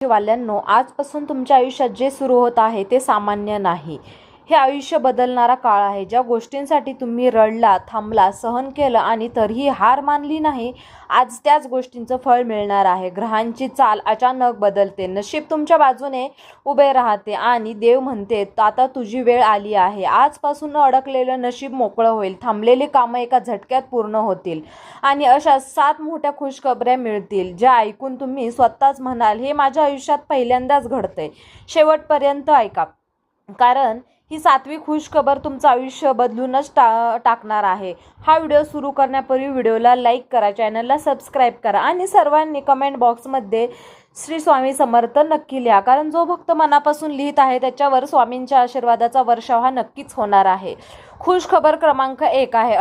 वाल्यांनो, आजपासून तुमच्या आयुष्यात जे सुरू होत आहे ते सामान्य नाही. हे आयुष्य बदलणारा काळ आहे. ज्या गोष्टींसाठी तुम्ही रडला, थांबला, सहन केलं आणि तरीही हार मानली नाही, आज त्याच गोष्टींचं फळ मिळणार आहे. ग्रहांची चाल अचानक बदलते, नशीब तुमच्या बाजूने उभे राहते आणि देव म्हणते, आता तुझी वेळ आली आहे. आजपासून अडकलेलं नशीब मोकळं होईल, थांबलेली कामं एका झटक्यात पूर्ण होतील आणि अशा 7 मोठ्या खुशखबऱ्या मिळतील, ज्या ऐकून तुम्ही स्वतःच म्हणाल, हे माझ्या आयुष्यात पहिल्यांदाच घडतंय. शेवटपर्यंत ऐका, कारण ही 7वी खुशखबर तुमचं आयुष्य बदलूनच टाकणार आहे. हा व्हिडिओ सुरू करण्यापूर्वी व्हिडिओला लाईक करा, चॅनलला सबस्क्राईब करा आणि सर्वांनी कमेंट बॉक्समध्ये श्री स्वामी समर्थ नक्की लिहा, कारण जो भक्त मनापासून लिहित आहे त्याच्यावर स्वामींच्या आशीर्वादाचा वर्षाव हा नक्कीच होणार आहे. खुशखबर क्रमांक 1 आहे,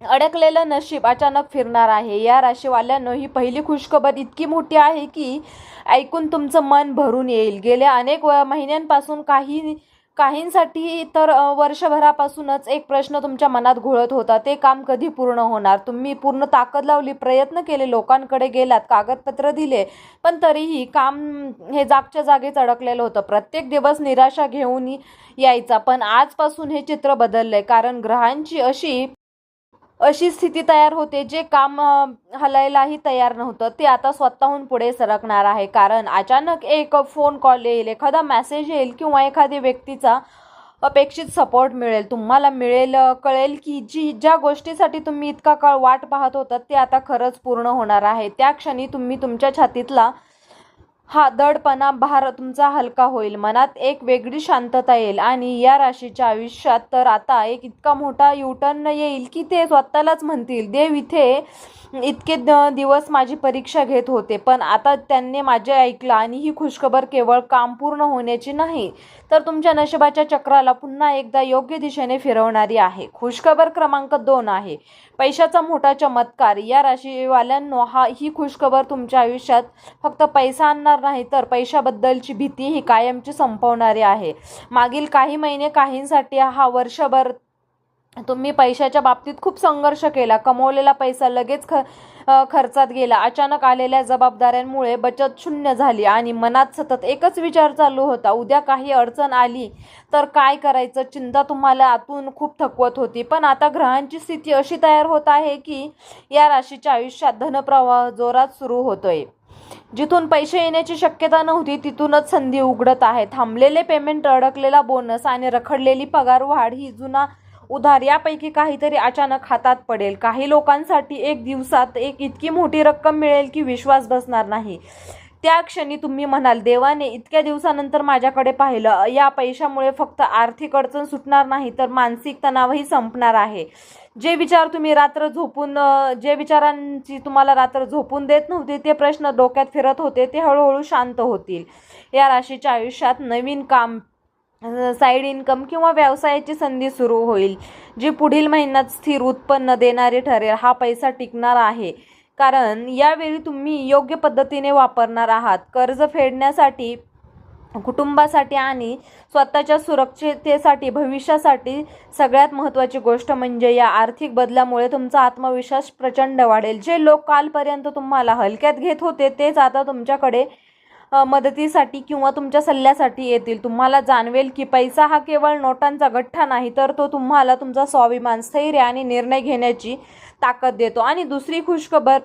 अडकलेलं नशीब अचानक फिरणार आहे. या राशीवाल्यांनो, ही पहिली खुशखबर इतकी मोठी आहे की ऐकून तुमचं मन भरून येईल. गेल्या अनेक महिन्यांपासून काहींसाठी तर वर्षभरापासूनच एक प्रश्न तुमच्या मनात घोळत होता, ते काम कधी पूर्ण होणार. तुम्ही पूर्ण ताकद लावली, प्रयत्न केले, लोकांकडे गेलात, कागदपत्र दिले, पण तरीही काम हे जागच्या जागेच अडकलेलं होतं. प्रत्येक दिवस निराशा घेऊन यायचा, पण आजपासून हे चित्र बदललंय, कारण ग्रहांची अशी स्थिती तयार होते, जे काम हलायलाही तयार नव्हतं ते आता स्वतःहून पुढे सरकणार आहे. कारण अचानक एक फोन कॉल येईल, एखादा मेसेज येईल किंवा एखाद्या व्यक्तीचा अपेक्षित सपोर्ट मिळेल. तुम्हाला कळेल की ज्या गोष्टीसाठी तुम्ही इतका काळ वाट पाहत होता ते आता खरंच पूर्ण होणार आहे. त्या क्षणी तुम्ही तुमच्या छातीतला हा दडपणा भार तुमचा हलका होईल, मनात एक वेगळी शांतता येईल आणि या राशीच्या आयुष्यात तर आता एक इतका मोठा युटर्न येईल की ते स्वतःलाच म्हणतील, देव इतके दिवस माझी परीक्षा घेत होते, पण आता त्यांनी माझे ऐकलं. आणि ही खुशखबर केवळ काम पूर्ण होण्याची नाही, तर तुमच्या नशिबाच्या चक्राला पुन्हा एकदा योग्य दिशेने फिरवणारी आहे. खुशखबर क्रमांक 2 आहे, पैशाचा मोठा चमत्कार. या राशीवाल्यांनो, ही खुशखबर तुमच्या आयुष्यात फक्त पैसा आणणार नाही, तर पैशाबद्दलची भीती ही कायमची संपवणारी आहे. मागील काही महिने काहींसाठी हा वर्षभर तुम्ही पैशाच्या बाबतीत खूप संघर्ष केला. कमवलेला पैसा लगेच खर्चात गेला. अचानक आलेल्या जबाबदाऱ्यांमुळे बचत शून्य झाली आणि मनात सतत एकच विचार चालू होता, उद्या काही अडचण आली तर काय करायचं. चिंता तुम्हाला आतून खूप थकवत होती. पण आता ग्रहांची स्थिती अशी तयार होत आहे की या राशीच्या आयुष्यात धनप्रवाह जोरात सुरू होतोय. जिथून पैसे येण्याची शक्यता नव्हती तिथूनच संधी उघडत आहे. थांबलेले पेमेंट, अडकलेला बोनस आणि रखडलेली पगारवाढ ही जुना उधार यापैकी काहीतरी अचानक हातात पडेल. काही लोकांसाठी एक दिवसात इतकी मोठी रक्कम मिळेल की विश्वास बसणार नाही. त्या क्षणी तुम्ही म्हणाल, देवाने इतक्या दिवसानंतर माझ्याकडे पाहिलं. या पैशामुळे फक्त आर्थिक अडचण सुटणार नाही, तर मानसिक तणावही संपणार आहे. जे विचारांची तुम्हाला रात्र झोपून देत नव्हते, ते प्रश्न डोक्यात फिरत होते, ते हळूहळू शांत होतील. या राशीच्या आयुष्यात नवीन काम, साईड इन्कम किंवा व्यवसायाची संधी सुरू होईल, जी पुढील महिन्यात स्थिर उत्पन्न देणारी ठरेल. हा पैसा टिकणार आहे, कारण यावेळी तुम्ही योग्य पद्धतीने वापरणार आहात. कर्ज फेडण्यासाठी, कुटुंबासाठी आणि स्वतःच्या सुरक्षिततेसाठी, भविष्यासाठी. सगळ्यात महत्त्वाची गोष्ट म्हणजे या आर्थिक बदलामुळे तुमचा आत्मविश्वास प्रचंड वाढेल. जे लोक कालपर्यंत तुम्हाला हलक्यात घेत होते तेच आता तुमच्याकडे मदतीसाठी किंवा तुमच्या सल्ल्यासाठी येतील. तुम्हाला जाणवेल की पैसा हा केवळ नोटांचा गठ्ठा नाही, तर तो तुम्हाला तुमचा स्वाभिमान, स्थैर्य आणि निर्णय घेण्याची ताकद देतो. आणि दुसरी खुशखबर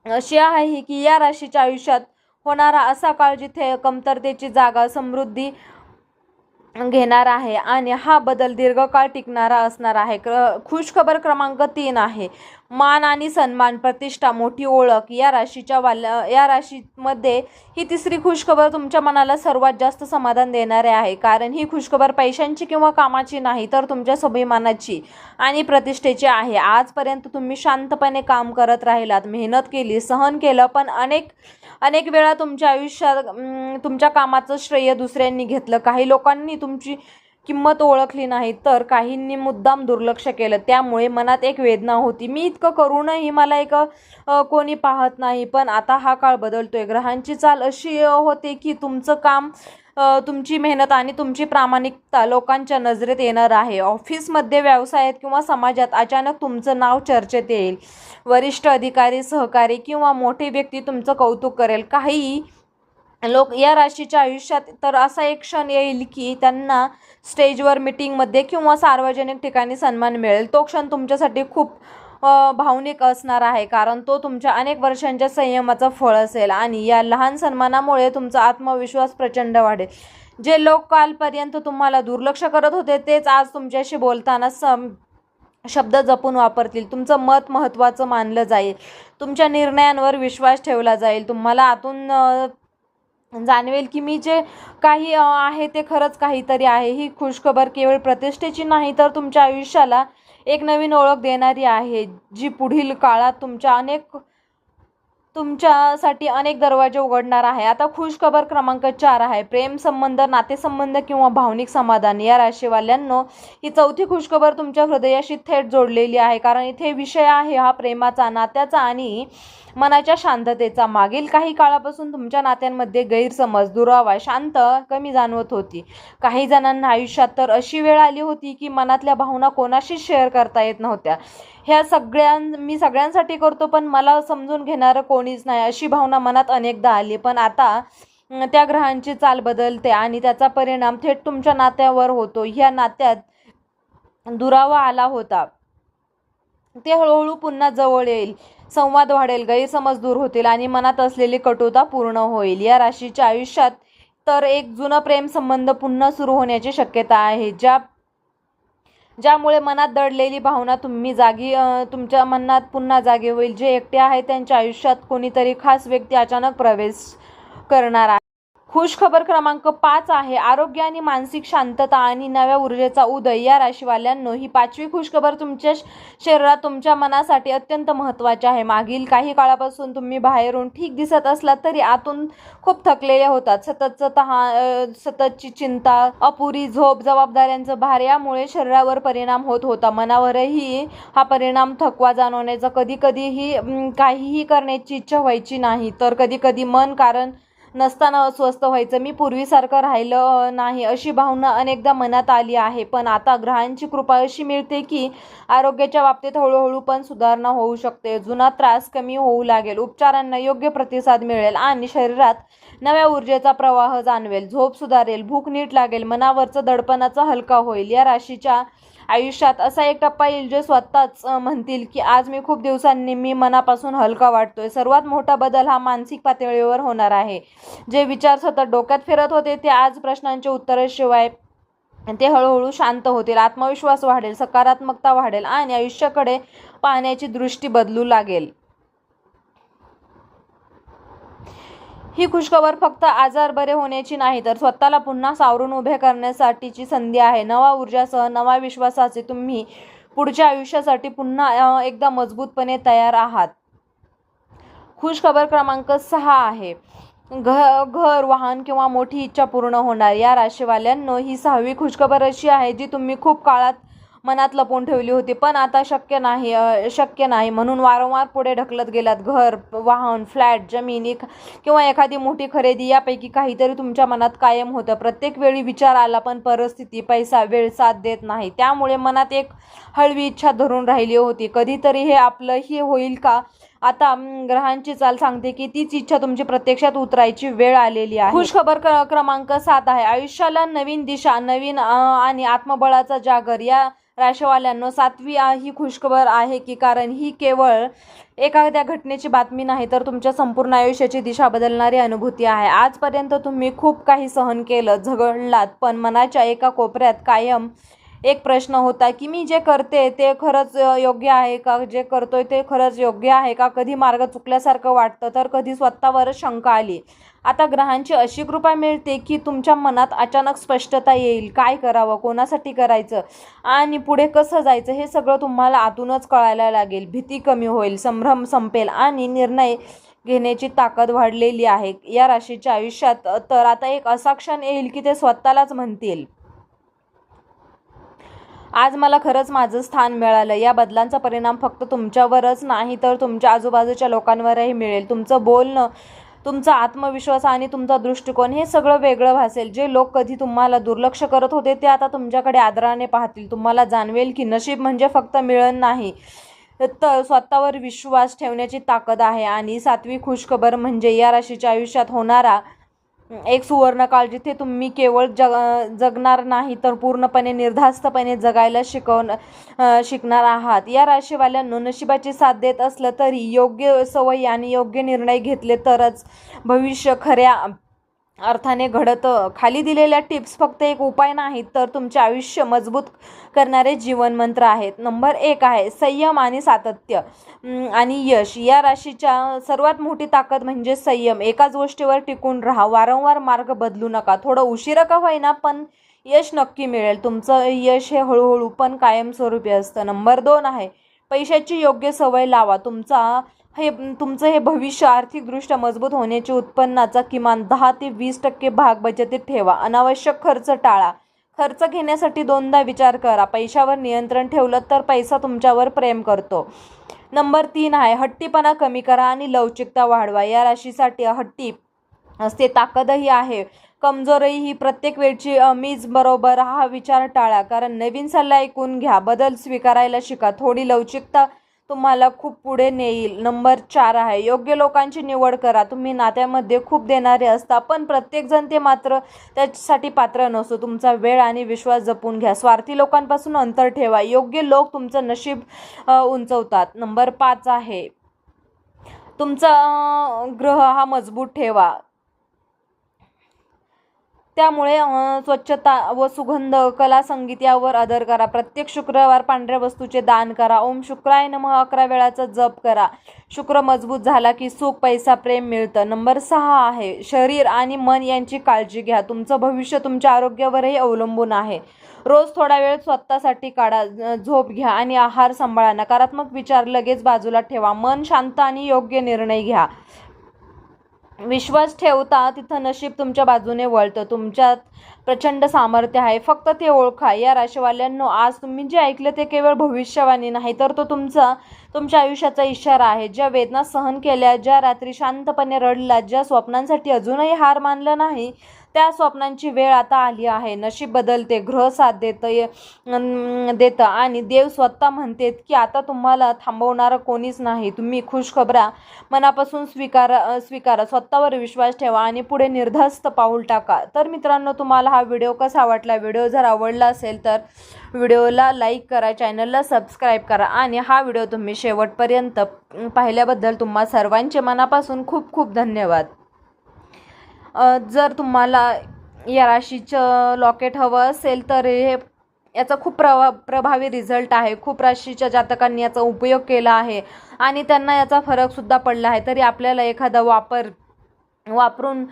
अशी आहे की या राशीच्या आयुष्यात होणारा असा काळ जिथे कमतरतेची जागा समृद्धी घेणार आहे आणि हा बदल दीर्घकाळ टिकणारा असणार आहे. खुशखबर क्रमांक 3 आहे, मान आणि सन्मान, प्रतिष्ठा, मोठी ओळख. या राशीमध्ये ही तिसरी खुशखबर तुमच्या मनाला सर्वात जास्त समाधान देणारे आहे, कारण ही खुशखबर पैशांची किंवा कामाची नाही, तर तुमच्या स्वाभिमानाची आणि प्रतिष्ठेची आहे. आजपर्यंत तुम्ही शांतपणे काम करत राहिलात, मेहनत केली, सहन केलं, पण अनेक वेळा तुमच्या आयुष्यात तुमच्या कामाचं श्रेय दुसऱ्यांनी घेतलं. काही लोकांनी तुमची किंमत ओळखली नाही, तर काहींनी मुद्दाम दुर्लक्ष केलं. त्यामुळे मनात एक वेदना होती, मी इतकं करूनही मला कोणी पाहत नाही. पण आता हा काळ बदलतोय. ग्रहांची चाल अशी होते की तुमचं काम, तुमची मेहनत आणि तुमची प्रामाणिकता लोकांच्या नजरेत येणार आहे. ऑफिसमध्ये, व्यवसायात किंवा समाजात अचानक तुमचं नाव चर्चेत येईल. वरिष्ठ अधिकारी, सहकारी किंवा मोठी व्यक्ती तुमचं कौतुक करेल. काही या राशीच्या आयुष्यात तर असा एक क्षण येईल की त्यांना स्टेजवर, मीटिंगमध्ये किंवा सार्वजनिक ठिकाणी सन्मान मिळेल. तो क्षण तुमच्यासाठी खूप भावनिक असणार आहे, कारण तो तुमच्या अनेक वर्षांच्या संयमाचं फळ असेल आणि या लहान सन्मानामुळे तुमचा आत्मविश्वास प्रचंड वाढेल. जे लोक कालपर्यंत तुम्हाला दुर्लक्ष करत होते तेच आज तुमच्याशी बोलताना शब्द जपून वापरतील. तुमचं मत महत्त्वाचं मानलं जाईल. तुमच्या निर्णयांवर विश्वास ठेवला जाईल. तुम्हाला आतून जाणवेल की मी जे काही आहे ते खरंच काहीतरी आहे. ही खुशखबर केवळ प्रतिष्ठेची नाही तर तुमच्या आयुष्याला एक नवीन ओळख देणारी आहे, जी पुढील काळात तुमच्यासाठी अनेक दरवाजे उघडणार आहे. आता खुशखबर क्रमांक 4 आहे प्रेम संबंध, नातेसंबंध किंवा भावनिक समाधान. या राशीवाल्यांनो, ही चौथी खुशखबर तुमच्या हृदयाशी थेट जोडलेली आहे, कारण इथे विषय आहे हा प्रेमाचा, नात्याचा आणि मनाच्या शांततेचा. मागील काही काळापासून तुमच्या नात्यांमध्ये गैरसमज, दुरावा, शांत कमी जाणवत होती. काही जणांना आयुष्यात तर अशी वेळ आली होती की मनातल्या भावना कोणाशीच शेअर करता येत नव्हत्या. मी सगळ्यांसाठी करतो पण मला समजून घेणारं कोणीच नाही, अशी भावना मनात अनेकदा आली. पण आता त्या ग्रहांची चाल बदलते आणि त्याचा परिणाम थेट तुमच्या नात्यावर होतो. ह्या नात्यात दुरावा आला होता ते हळूहळू पुन्हा जवळ येईल. संवाद वाढेल, गैरसमज दूर होतील आणि मनात असलेली कटुता पूर्ण होईल. या राशीच्या आयुष्यात तर एक जुनं प्रेम संबंध पुन्हा सुरू होण्याची शक्यता आहे, ज्यामुळे मनात दडलेली भावना तुमच्या मनात पुन्हा जागी होईल. जे एकटे आहेत त्यांच्या आयुष्यात कोणीतरी खास व्यक्ती अचानक प्रवेश करणार आहे. खुशखबर क्रमांक 5 आहे आरोग्य आणि मानसिक शांतता आणि नव्या ऊर्जेचा उदय. या राशीवाल्यांनो, ही 5वी खुशखबर तुमच्या शरीरात, तुमच्या मनासाठी अत्यंत महत्त्वाची आहे. मागील काही काळापासून तुम्ही बाहेरून ठीक दिसत असलात तरी आतून खूप थकलेले होतात. सततची चिंता, अपुरी झोप, जबाबदाऱ्यांचं भार यामुळे शरीरावर परिणाम होत होता. मनावरही हा परिणाम, थकवा जाणवण्याचा, कधीही काहीही करण्याची इच्छा व्हायची नाही, तर कधीकधी मन कारण नसताना अस्वस्थ व्हायचं. मी पूर्वीसारखं राहिलं नाही अशी भावना अनेकदा मनात आली आहे. पण आता ग्रहांची कृपा अशी मिळते की आरोग्याच्या बाबतीत हळूहळू पण सुधारणा होऊ शकते. जुना त्रास कमी होऊ लागेल, उपचारांना योग्य प्रतिसाद मिळेल आणि शरीरात नव्या ऊर्जेचा प्रवाह जाणवेल. झोप सुधारेल, भूक नीट लागेल, मनावरचं दडपणाचा हलका होईल. या राशीच्या आयुष्यात असा एक टप्पा येईल जे स्वतःच म्हणतील की आज मी खूप दिवसांनी मी मनापासून हलका वाटतोय. सर्वात मोठा बदल हा मानसिक पातळीवर होणार आहे. जे विचार सतत डोक्यात फिरत होते ते आज प्रश्नांच्या उत्तराशिवाय ते हळूहळू शांत होतील. आत्मविश्वास वाढेल, सकारात्मकता वाढेल आणि आयुष्याकडे पाहण्याची दृष्टी बदलू लागेल. ही खुशखबर फक्त आजार बरे होण्याची नाही तर स्वतःला पुन्हा सावरून उभे करण्यासाठीची संधी आहे. नवा ऊर्जासह, नवा विश्वासाचे तुम्ही पुढच्या आयुष्यासाठी पुन्हा एकदा मजबूतपणे तयार आहात. खुशखबर क्रमांक 6 आहे घर, वाहन किंवा मोठी इच्छा पूर्ण होणार. या राशीवाल्यांनो, ही 6वी खुशखबर अशी आहे जी तुम्ही खूप काळात मनात लपवून ठेवली होती, पण आता शक्य नाही म्हणून वारंवार पुढे ढकलत गेलात. घर, वाहन, फ्लॅट, जमीन किंवा एखादी मोठी खरेदी यापैकी काहीतरी तुमच्या मनात कायम होतं. प्रत्येक वेळी विचार आला पण परिस्थिती, पैसा, वेळ साथ देत नाही. त्यामुळे मनात एक हळवी इच्छा धरून राहिली होती, कधीतरी हे आपलंही होईल का. आता ग्रहांची चाल सांगते की तीच इच्छा तुमची प्रत्यक्षात उतरायची वेळ आलेली आहे. खुशखबर क्रमांक 7 आहे आयुष्याला नवीन दिशा, नवीन आणि आत्मबळाचा जागर. या राशीवाल्यांनो, 7वी ही खुशखबर आहे की कारण ही केवळ एखाद्या घटनेची बातमी नाही तर तुमच्या संपूर्ण आयुष्याची दिशा बदलणारी अनुभूती आहे. आजपर्यंत तुम्ही खूप काही सहन केलं, झगडलात, पण मनाच्या एका कोपऱ्यात कायम एक प्रश्न होता की मी जे करते ते खरंच योग्य आहे का, जे करतोय ते खरंच योग्य आहे का. कधी मार्ग चुकल्यासारखं वाटतं तर कधी स्वतःवरच शंका आली. आता ग्रहांची अशी कृपा मिळते की तुमच्या मनात अचानक स्पष्टता येईल. काय करावं, कोणासाठी करायचं आणि पुढे कसं जायचं हे सगळं तुम्हाला आतूनच कळायला लागेल. भीती कमी होईल, संभ्रम संपेल आणि निर्णय घेण्याची ताकद वाढलेली आहे. या राशीच्या आयुष्यात तर आता एक असा क्षण येईल की ते स्वतःलाच म्हणतील, आज मला खरंच माझं स्थान मिळालं. या बदलांचा परिणाम फक्त तुमच्यावरच नाही तर तुमच्या आजूबाजूच्या लोकांवरही मिळेल. तुमचं बोलणं, तुमचा आत्मविश्वास आणि तुमचा दृष्टिकोन हे सगळं वेगळं भासेल. जे लोक कधी तुम्हाला दुर्लक्ष करत होते ते आता तुमच्याकडे आदराने पाहतील. तुम्हाला जाणवेल की नशीब म्हणजे फक्त मिळण नाही तर स्वतःवर विश्वास ठेवण्याची ताकद आहे. आणि 7वी खुशखबर म्हणजे या राशीच्या आयुष्यात होणारा एक सुवर्णकाळ जिथे तुम्ही केवळ जगणार नाही तर पूर्णपणे निर्धास्तपणे जगायला शिकणार आहात. या राशीवाल्यांनो, नशिबाची साथ देत असलं तरी योग्य सवयी आणि योग्य निर्णय घेतले तरच भविष्य खऱ्या अर्थाने घडतं. खाली दिलेल्या टिप्स फक्त एक उपाय नाहीत तर तुमचे आयुष्य मजबूत करणारे जीवनमंत्र आहेत. नंबर 1 आहे संयम आणि सातत्य आणि यश. या राशीच्या सर्वात मोठी ताकद म्हणजे संयम. एकाच गोष्टीवर टिकून राहा, वारंवार मार्ग बदलू नका. थोडं उशिरा का होईना पण यश नक्की मिळेल. तुमचं यश हे हळूहळू पण कायमस्वरूपी असतं. नंबर 2 आहे पैशाची योग्य सवय लावा. तुमचं हे भविष्य आर्थिकदृष्ट्या मजबूत होण्याची उत्पन्नाचा किमान 10 ते 20% भाग बचतीत ठेवा. अनावश्यक खर्च टाळा. खर्च घेण्यासाठी दोनदा विचार करा. पैशावर नियंत्रण ठेवलं तर पैसा तुमच्यावर प्रेम करतो. नंबर 3 आहे हट्टीपणा कमी करा आणि लवचिकता वाढवा. या राशीसाठी हट्टी असते ताकदही आहे, कमजोरही. ही प्रत्येक वेळची मीच बरोबर हा विचार टाळा, कारण नवीन सल्ला ऐकून घ्या. बदल स्वीकारायला शिका. थोडी लवचिकता तुम्हाला खूप पुढे नेईल. नंबर 4 आहे योग्य लोकांची निवड करा. तुम्ही नात्यामध्ये खूप देणारे असता पण प्रत्येकजण ते मात्र त्यासाठी पात्र नसतो. तुमचा वेळ आणि विश्वास जपून घ्या. स्वार्थी लोकांपासून अंतर ठेवा. योग्य लोक तुमचं नशीब उंचवतात. नंबर 5 आहे तुमचा ग्रह हा मजबूत ठेवा. त्यामुळे स्वच्छता व सुगंध, कला, संगीत यावर आदर करा. प्रत्येक शुक्रवार पांढऱ्या वस्तूचे दान करा. ओम शुक्राय नमः 11 वेळाचा जप करा. शुक्र मजबूत झाला की सुख, पैसा, प्रेम मिळतं. नंबर 6 आहे शरीर आणि मन यांची काळजी घ्या. तुमचं भविष्य तुमच्या आरोग्यावरही अवलंबून आहे. रोज थोडा वेळ स्वतःसाठी काढा. झोप घ्या आणि आहार सांभाळा. नकारात्मक विचार लगेच बाजूला ठेवा. मन शांत आणि योग्य निर्णय घ्या. विश्वास ठेवता तिथं नशीब तुमच्या बाजूने वळतं. तुमच्यात प्रचंड सामर्थ्य आहे, फक्त ते ओळखा. या राशीवाल्यांनो, आज तुम्ही जे ऐकलं ते केवळ भविष्यवाणी नाही तर तो तुमच्या आयुष्याचा इशारा आहे. ज्या वेदना सहन केल्या, ज्या रात्री शांतपणे रडला, ज्या स्वप्नांसाठी अजूनही हार मानलं नाही, त्या स्वप्नांची वेळ आता आली आहे. नशीब बदलते, ग्रह साथ देतं आणि देव स्वतः म्हणतेत की आता तुम्हाला थांबवणारं कोणीच नाही. तुम्ही खुशखबरा मनापासून स्वीकारा. स्वतःवर विश्वास ठेवा आणि पुढे निर्धास्त पाऊल टाका. तर मित्रांनो, तुम्हाला हा व्हिडिओ कसा वाटला? व्हिडिओ जर आवडला असेल तर व्हिडिओला लाईक करा, चॅनलला सबस्क्राईब करा आणि हा व्हिडिओ तुम्ही शेवटपर्यंत पाहिल्याबद्दल तुम्हा सर्वांचे मनापासून खूप खूप धन्यवाद. जर तुम्हाला या राशीचं लॉकेट हवं असेल तर याचा खूप प्रभावी रिझल्ट आहे. खूप राशीच्या जातकांनी याचा उपयोग केला आहे आणि त्यांना याचा फरकसुद्धा पडला आहे. तरी आपल्याला एखादा वापरून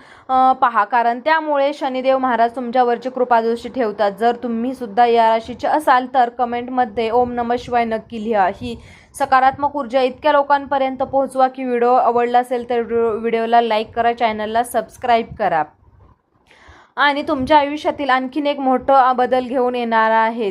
पहा, कारण त्यामुळे शनिदेव महाराज तुमच्यावरची कृपादृष्टी ठेवतात. जर तुम्ही सुद्धा या राशीचे असाल तर कमेंटमध्ये ओम नमः शिवाय नक्की लिहा. ही सकारात्मक ऊर्जा इतक्या लोकांपर्यंत पोहोचवा की व्हिडिओ आवडला असेल तर व्हिडिओला लाईक करा, चॅनलला सबस्क्राईब करा आणि तुमच्या आयुष्यातील आणखीन एक मोठा बदल घेऊन येणार आहे.